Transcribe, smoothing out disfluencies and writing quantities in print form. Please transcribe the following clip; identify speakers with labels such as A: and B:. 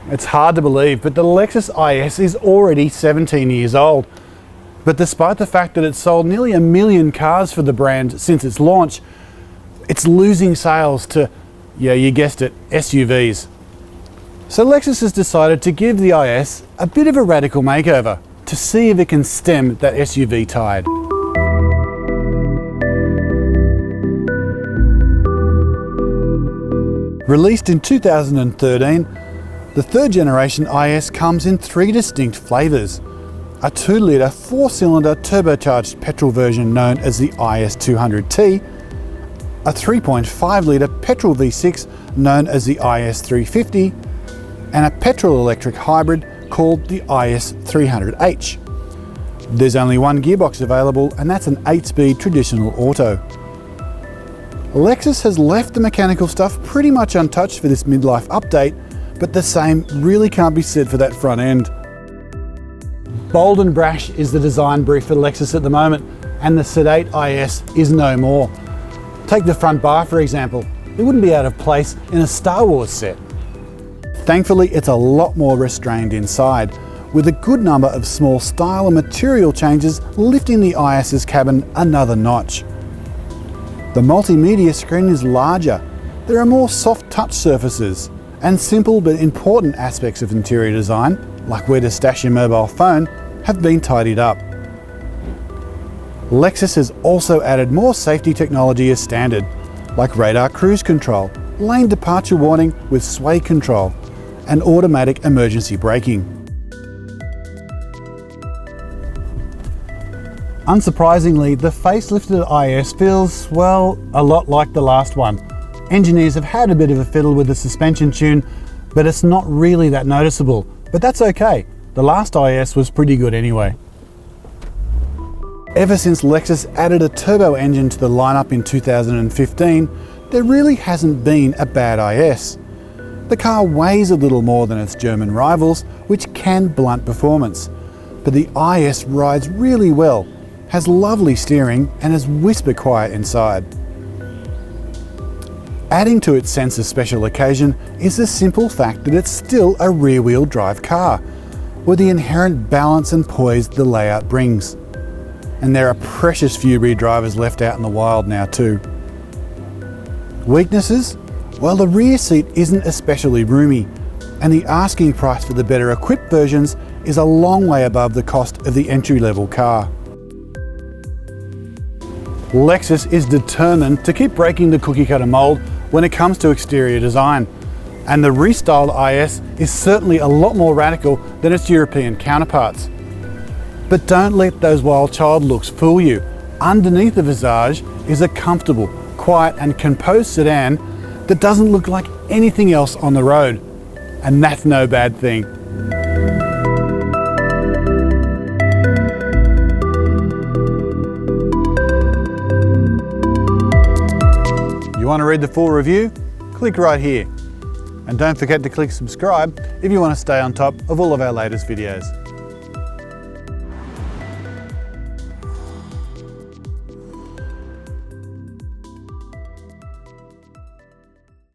A: It's hard to believe, but the Lexus IS is already 17 years old. But despite the fact that it's sold nearly 1 million cars for the brand since its launch, it's losing sales to, yeah, you guessed it, SUVs. So Lexus has decided to give the IS a bit of a radical makeover to see if it can stem that SUV tide. Released in 2013, the third generation IS comes in 3 distinct flavours. A 2-litre 4-cylinder turbocharged petrol version known as the IS 200T, a 3.5-litre petrol V6 known as the IS 350, and a petrol-electric hybrid called the IS 300H. There's only one gearbox available, and that's an 8-speed traditional auto. Lexus has left the mechanical stuff pretty much untouched for this midlife update, but the same really can't be said for that front end. Bold and brash is the design brief for Lexus at the moment, and the sedate IS is no more. Take the front bar for example. It wouldn't be out of place in a Star Wars set. Thankfully, it's a lot more restrained inside, with a good number of small style and material changes lifting the IS's cabin another notch. The multimedia screen is larger, there are more soft touch surfaces, and simple but important aspects of interior design, like where to stash your mobile phone, have been tidied up. Lexus has also added more safety technology as standard, like radar cruise control, lane departure warning with sway control, and automatic emergency braking. Unsurprisingly, the facelifted IS feels, well, a lot like the last one. Engineers have had a bit of a fiddle with the suspension tune, but it's not really that noticeable. But that's okay, the last IS was pretty good anyway. Ever since Lexus added a turbo engine to the lineup in 2015, there really hasn't been a bad IS. The car weighs a little more than its German rivals, which can blunt performance. But the IS rides really well, has lovely steering, and is whisper quiet inside. Adding to its sense of special occasion is the simple fact that it's still a rear-wheel drive car, with the inherent balance and poise the layout brings. And there are precious few rear drivers left out in the wild now too. Weaknesses? Well, the rear seat isn't especially roomy, and the asking price for the better equipped versions is a long way above the cost of the entry-level car. Lexus is determined to keep breaking the cookie-cutter mold when it comes to exterior design, and the restyled IS is certainly a lot more radical than its European counterparts. But don't let those wild child looks fool you. Underneath the visage is a comfortable, quiet and composed sedan that doesn't look like anything else on the road, and that's no bad thing. You want to read the full review? Click right here. And don't forget to click subscribe if you want to stay on top of all of our latest videos.